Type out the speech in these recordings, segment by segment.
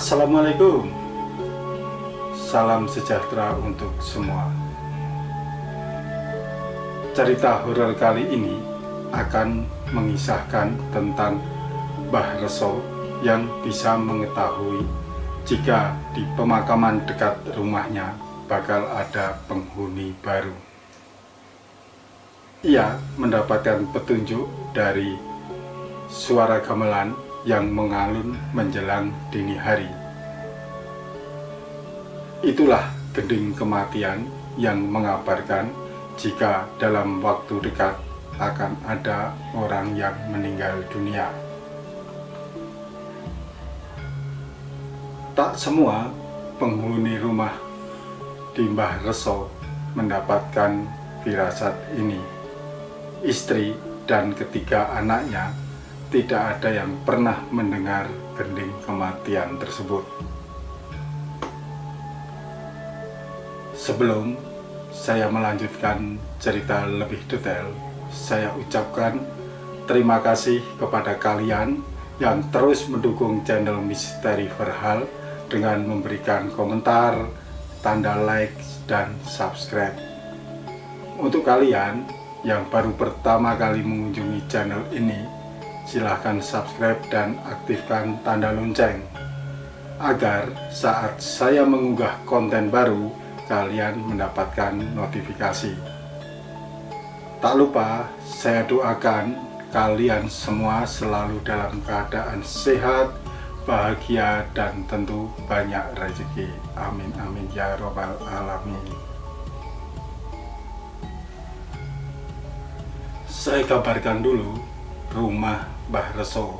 Assalamualaikum. Salam sejahtera untuk semua. Cerita horor kali ini akan mengisahkan tentang Mbah Reso yang bisa mengetahui jika di pemakaman dekat rumahnya bakal ada penghuni baru. Ia mendapatkan petunjuk dari suara gamelan yang mengalun menjelang dini hari. Itulah gending kematian yang mengabarkan jika dalam waktu dekat akan ada orang yang meninggal dunia. Tak semua penghuni rumah di Mbah Reso mendapatkan firasat ini. Istri dan ketiga anaknya tidak ada yang pernah mendengar gending kematian tersebut. Sebelum saya melanjutkan cerita lebih detail, saya ucapkan terima kasih kepada kalian yang terus mendukung channel Misteri Verhal dengan memberikan komentar, tanda like, dan subscribe. Untuk kalian yang baru pertama kali mengunjungi channel ini, silahkan subscribe dan aktifkan tanda lonceng agar saat saya mengunggah konten baru kalian mendapatkan notifikasi. Tak lupa saya doakan kalian semua selalu dalam keadaan sehat, bahagia, dan tentu banyak rezeki. Amin amin ya robbal alamin. Saya kabarkan dulu rumah Mbah Reso.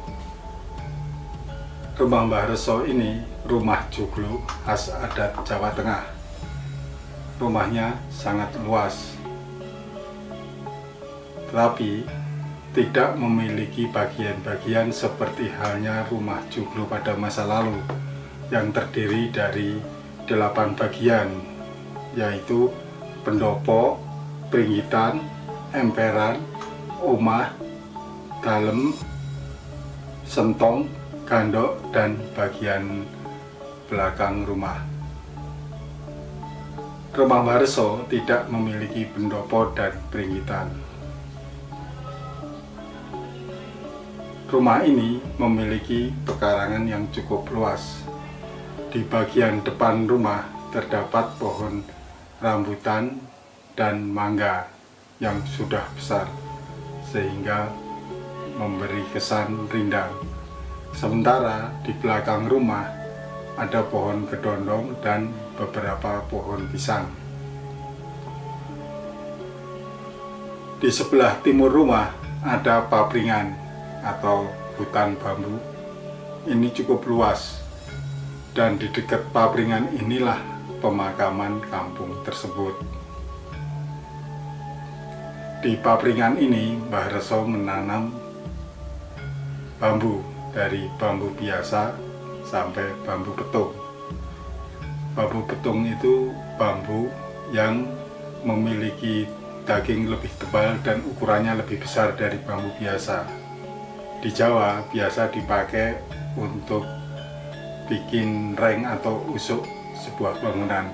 Rumah Mbah Reso ini rumah joglo khas adat Jawa Tengah. Rumahnya sangat luas, tetapi tidak memiliki bagian-bagian seperti halnya rumah joglo pada masa lalu yang terdiri dari 8 bagian, yaitu pendopo, pringgitan, emperan, omah, dalem, sentong, gandok, dan bagian belakang rumah. Rumah Mbah Reso tidak memiliki pendopo dan pringgitan. Rumah ini memiliki pekarangan yang cukup luas. Di bagian depan rumah terdapat pohon rambutan dan mangga yang sudah besar, sehingga memberi kesan rindang. Sementara di belakang rumah ada pohon kedondong dan beberapa pohon pisang. Di sebelah timur rumah ada papringan atau hutan bambu. Ini cukup luas, dan di dekat papringan inilah pemakaman kampung tersebut. Di papringan ini Mbah Reso menanam bambu, dari bambu biasa sampai bambu petung. Bambu petung itu bambu yang memiliki daging lebih tebal dan ukurannya lebih besar dari bambu biasa. Di Jawa biasa dipakai untuk bikin reng atau usuk sebuah bangunan.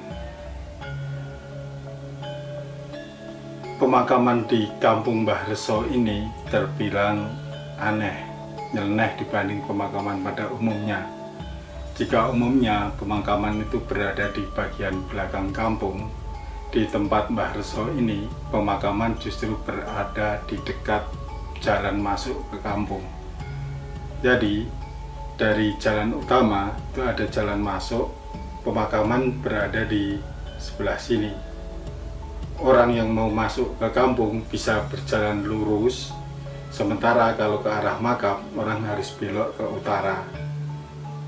Pemakaman di kampung Mbah Reso ini terbilang aneh, nyeleneh dibanding pemakaman pada umumnya. Jika umumnya pemakaman itu berada di bagian belakang kampung, di tempat Mbah Reso ini pemakaman justru berada di dekat jalan masuk ke kampung. Jadi dari jalan utama itu ada jalan masuk, pemakaman berada di sebelah sini. Orang yang mau masuk ke kampung bisa berjalan lurus, sementara kalau ke arah makam orang harus belok ke utara.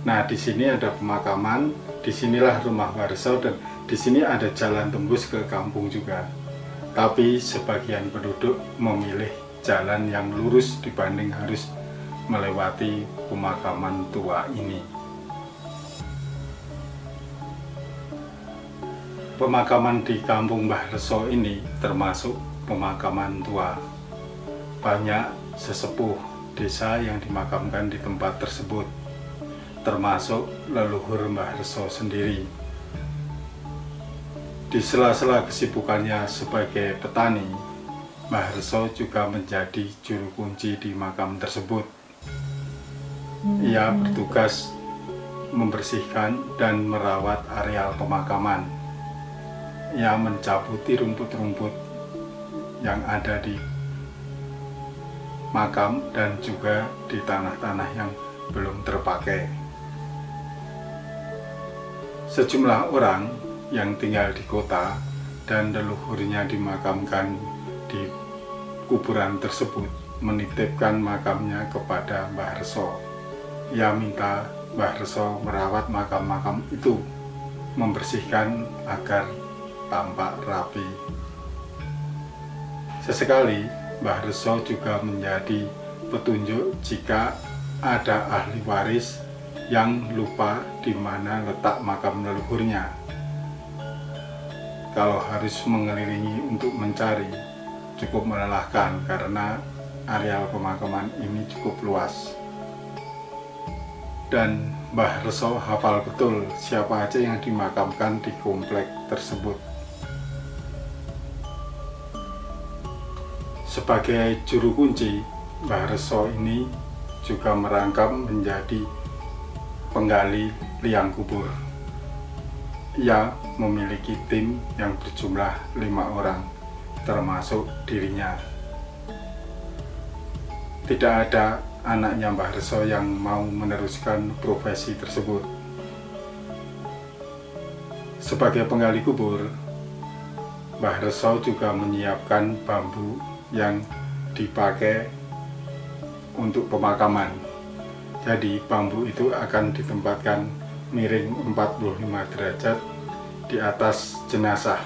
Nah, di sini ada pemakaman, disinilah rumah Mbah Reso, dan di sini ada jalan tembus ke kampung juga. Tapi sebagian penduduk memilih jalan yang lurus dibanding harus melewati pemakaman tua ini. Pemakaman di kampung Mbah Reso ini termasuk pemakaman tua. Banyak sesepuh desa yang dimakamkan di tempat tersebut. termasuk leluhur Mbah Reso sendiri. Di sela-sela kesibukannya sebagai petani, Mbah Reso juga menjadi juru kunci di makam tersebut. Ia bertugas membersihkan dan merawat areal pemakaman. Ia mencabuti rumput-rumput yang ada di makam dan juga di tanah-tanah yang belum terpakai. Sejumlah orang yang tinggal di kota dan leluhurnya dimakamkan di kuburan tersebut menitipkan makamnya kepada Mbah Reso. Ia minta Mbah Reso merawat makam-makam itu, membersihkan agar tampak rapi. Sesekali Mbah Reso juga menjadi petunjuk jika ada ahli waris yang lupa di mana letak makam leluhurnya. Kalau harus mengelilingi untuk mencari, cukup melelahkan karena areal pemakaman ini cukup luas. Dan Mbah Reso hafal betul siapa aja yang dimakamkan di komplek tersebut. Sebagai juru kunci, Mbah Reso ini juga merangkap menjadi penggali liang kubur. Ia memiliki tim yang berjumlah 5 orang, termasuk dirinya. Tidak ada anaknya Mbah Reso yang mau meneruskan profesi tersebut. Sebagai penggali kubur, Mbah Reso juga menyiapkan bambu yang dipakai untuk pemakaman. Jadi bambu itu akan ditempatkan miring 45 derajat di atas jenazah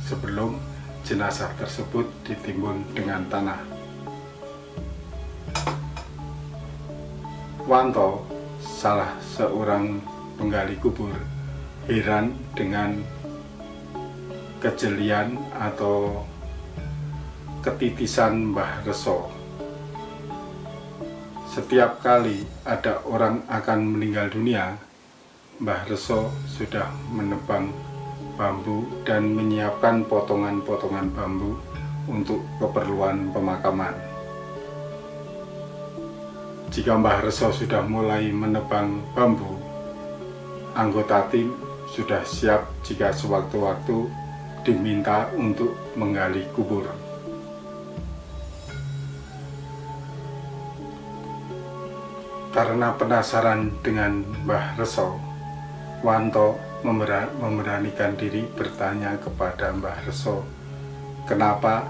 sebelum jenazah tersebut ditimbun dengan tanah. Wanto, salah seorang penggali kubur, heran dengan kejelian atau ketitisan Mbah Reso. Setiap kali ada orang akan meninggal dunia, Mbah Reso sudah menebang bambu dan menyiapkan potongan-potongan bambu untuk keperluan pemakaman. Jika Mbah Reso sudah mulai menebang bambu, anggota tim sudah siap jika sewaktu-waktu diminta untuk menggali kubur. Karena penasaran dengan Mbah Reso, Wanto memberanikan diri bertanya kepada Mbah Reso, kenapa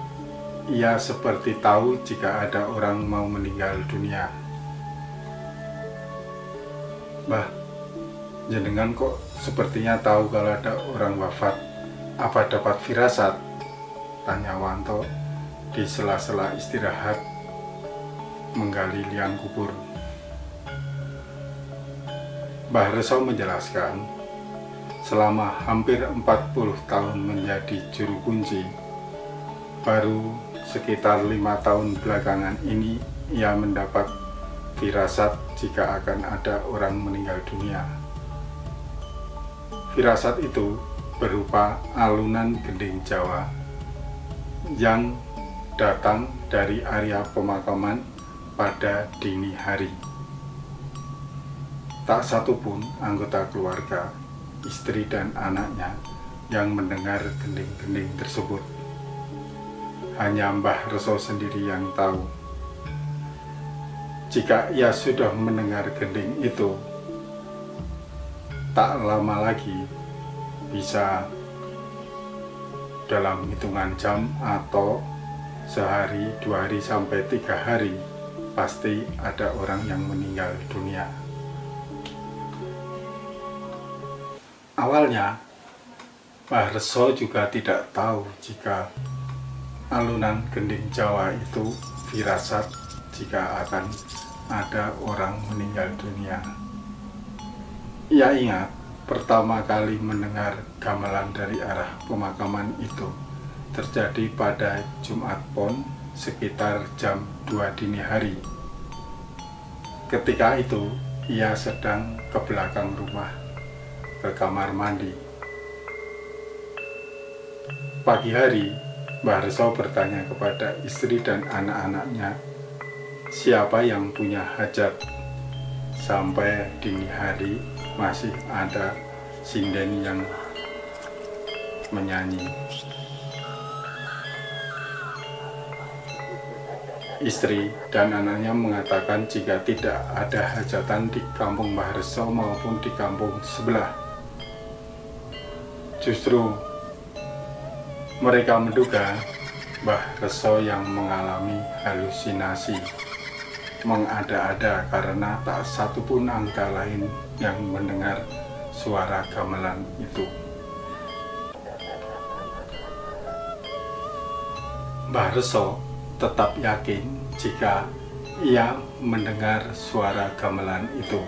ia seperti tahu jika ada orang mau meninggal dunia. Mbah, jenengan kok sepertinya tahu kalau ada orang wafat, apa dapat firasat? Tanya Wanto di sela-sela istirahat menggali liang kubur. Mbah Reso menjelaskan, selama hampir 40 tahun menjadi juru kunci, baru sekitar 5 tahun belakangan ini ia mendapat firasat jika akan ada orang meninggal dunia. Firasat itu berupa alunan gending Jawa yang datang dari area pemakaman pada dini hari. Tak satu pun anggota keluarga, istri dan anaknya yang mendengar gending-gending tersebut. Hanya Mbah Reso sendiri yang tahu. Jika ia sudah mendengar gending itu, tak lama lagi, bisa dalam hitungan jam atau sehari, 2 hari, sampai 3 hari, pasti ada orang yang meninggal dunia. Awalnya, Mbah Reso juga tidak tahu jika alunan gending Jawa itu firasat jika akan ada orang meninggal dunia. Ia ingat pertama kali mendengar gamelan dari arah pemakaman itu terjadi pada Jumat Pon sekitar jam 2 dini hari. Ketika itu, ia sedang ke belakang rumah, ke kamar mandi. Pagi hari, Mbah Reso bertanya kepada istri dan anak-anaknya, siapa yang punya hajat. Sampai dini hari masih ada sinden yang menyanyi. Istri dan anaknya mengatakan jika tidak ada hajatan di kampung Mbah Reso maupun di kampung sebelah. Justru mereka menduga Mbah Reso yang mengalami halusinasi, mengada-ada karena tak satu pun angka lain yang mendengar suara gamelan itu. Mbah Reso tetap yakin jika ia mendengar suara gamelan itu.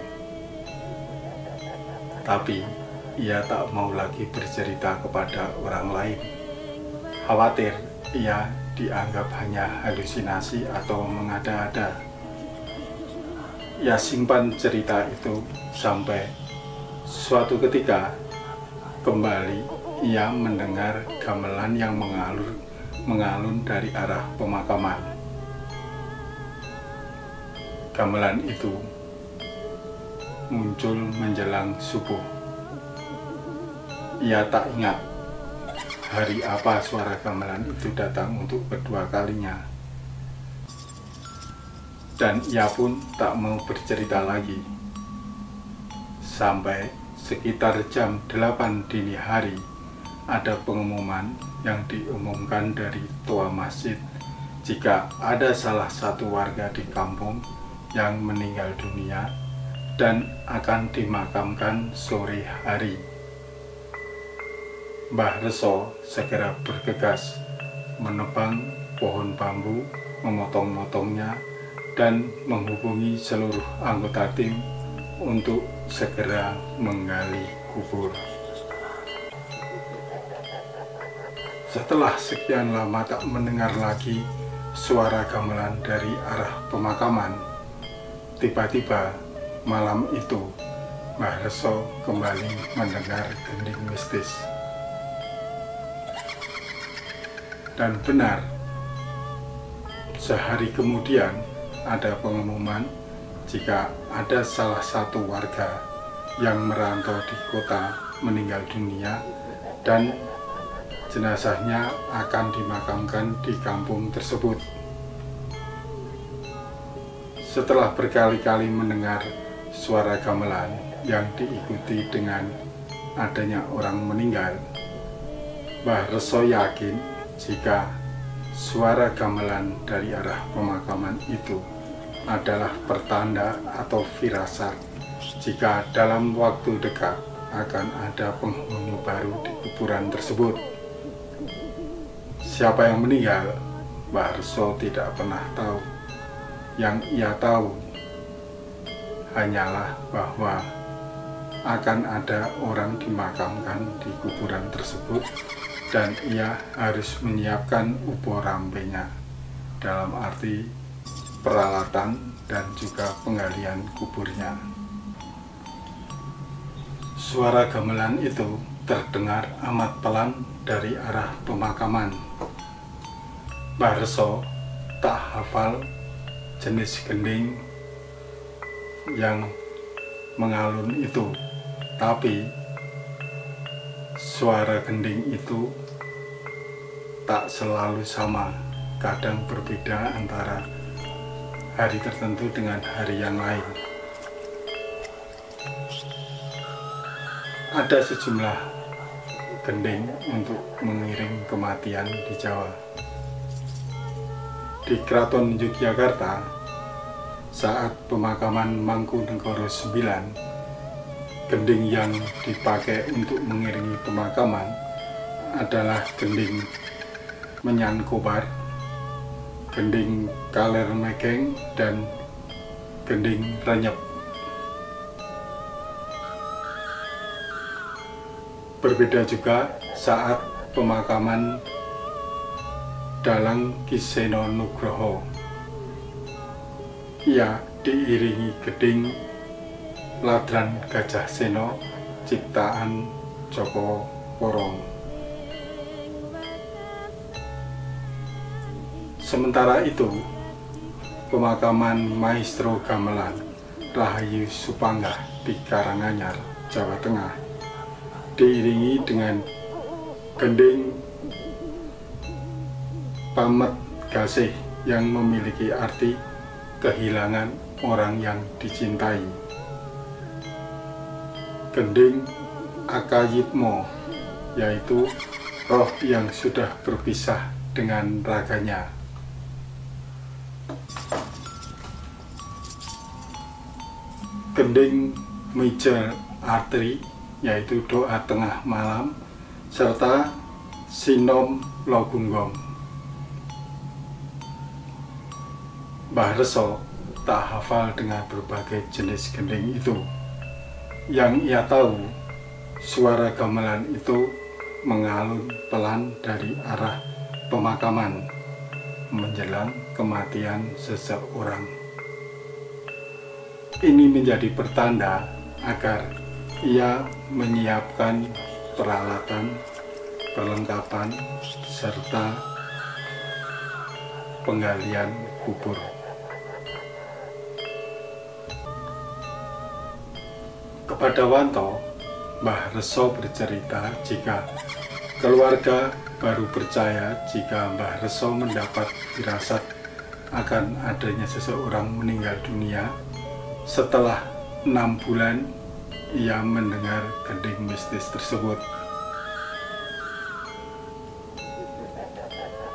Tapi ia tak mau lagi bercerita kepada orang lain. Khawatir ia dianggap hanya halusinasi atau mengada-ada. Ia simpan cerita itu sampai suatu ketika kembali ia mendengar gamelan yang mengalun dari arah pemakaman. Gamelan itu muncul menjelang subuh. Ia tak ingat hari apa suara gamelan itu datang untuk kedua kalinya. Dan ia pun tak mau bercerita lagi. Sampai sekitar jam 8 dini hari, ada pengumuman yang diumumkan dari tua masjid jika ada salah satu warga di kampung yang meninggal dunia dan akan dimakamkan sore hari. Mbah Reso segera bergegas menebang pohon bambu, memotong-motongnya, dan menghubungi seluruh anggota tim untuk segera menggali kubur. Setelah sekian lama tak mendengar lagi suara gamelan dari arah pemakaman, tiba-tiba malam itu Mbah Reso kembali mendengar gending mistis. Dan benar, sehari kemudian ada pengumuman jika ada salah satu warga yang merantau di kota meninggal dunia dan jenazahnya akan dimakamkan di kampung tersebut. Setelah berkali-kali mendengar suara gamelan yang diikuti dengan adanya orang meninggal, Mbah Reso yakin jika suara gamelan dari arah pemakaman itu adalah pertanda atau firasat jika dalam waktu dekat akan ada penghuni baru di kuburan tersebut. Siapa yang meninggal, Mbah Reso tidak pernah tahu. Yang ia tahu hanyalah bahwa akan ada orang dimakamkan di kuburan tersebut dan ia harus menyiapkan upo rampenya, dalam arti peralatan dan juga penggalian kuburnya. Suara gamelan itu terdengar amat pelan dari arah pemakaman. Mbah Reso tak hafal jenis gending yang mengalun itu, tapi suara gending itu tak selalu sama, kadang berbeda antara hari tertentu dengan hari yang lain. Ada sejumlah gending untuk mengiring kematian di Jawa. Di Keraton Yogyakarta, saat pemakaman Mangkunegoro IX, gending yang dipakai untuk mengiringi pemakaman adalah gending Menyan Kobar, gending Kaler Mekeng, dan gending Renyep. Berbeda juga saat pemakaman Dalang Kiseno Nugroho. Ia diiringi gending Ladran Gajah Sena ciptaan Joko Poromo. Sementara itu, pemakaman Maestro Gamelan Rahayu Supanggah di Karanganyar, Jawa Tengah diiringi dengan gending pamet gasih yang memiliki arti kehilangan orang yang dicintai. Gending Akayitmo, yaitu roh yang sudah berpisah dengan raganya. Gending Mijel Artri, yaitu doa tengah malam, serta Sinom Logunggong. Mbah Reso tak hafal dengan berbagai jenis gending itu. Yang ia tahu, suara gamelan itu mengalun pelan dari arah pemakaman menjelang kematian seseorang. Ini menjadi pertanda agar ia menyiapkan peralatan, perlengkapan, serta penggalian kubur. Kepada Wanto, Mbah Reso bercerita jika keluarga baru percaya jika Mbah Reso mendapat firasat akan adanya seseorang meninggal dunia setelah 6 bulan ia mendengar gending mistis tersebut.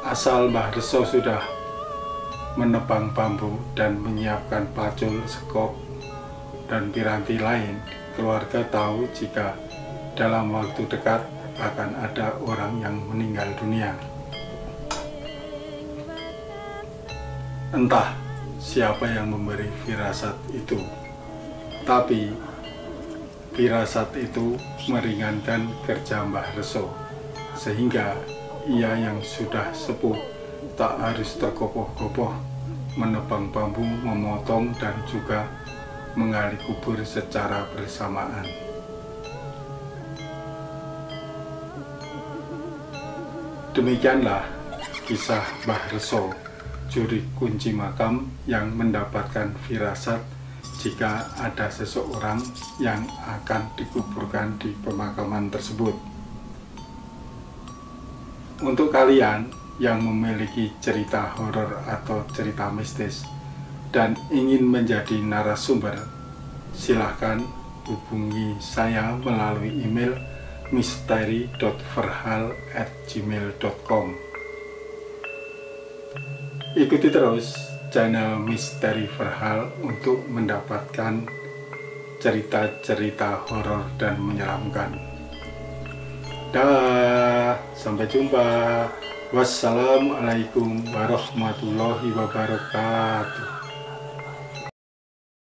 Asal Mbah Reso sudah menebang bambu dan menyiapkan pacul, sekop, dan piranti lain, keluarga tahu jika dalam waktu dekat akan ada orang yang meninggal dunia. Entah siapa yang memberi firasat itu, tapi firasat itu meringankan kerja Mbah Reso, sehingga ia yang sudah sepuh tak harus tergopoh-gopoh menebang bambu, memotong, dan juga menggali kubur secara bersamaan. Demikianlah kisah Mbah Reso, juri kunci makam yang mendapatkan firasat jika ada seseorang yang akan dikuburkan di pemakaman tersebut. Untuk kalian yang memiliki cerita horor atau cerita mistis dan ingin menjadi narasumber, silahkan hubungi saya melalui email misteri.verhal@gmail.com. Ikuti terus channel Misteri Verhal untuk mendapatkan cerita-cerita horor dan menyeramkan. Dah, sampai jumpa. Wassalamualaikum warahmatullahi wabarakatuh.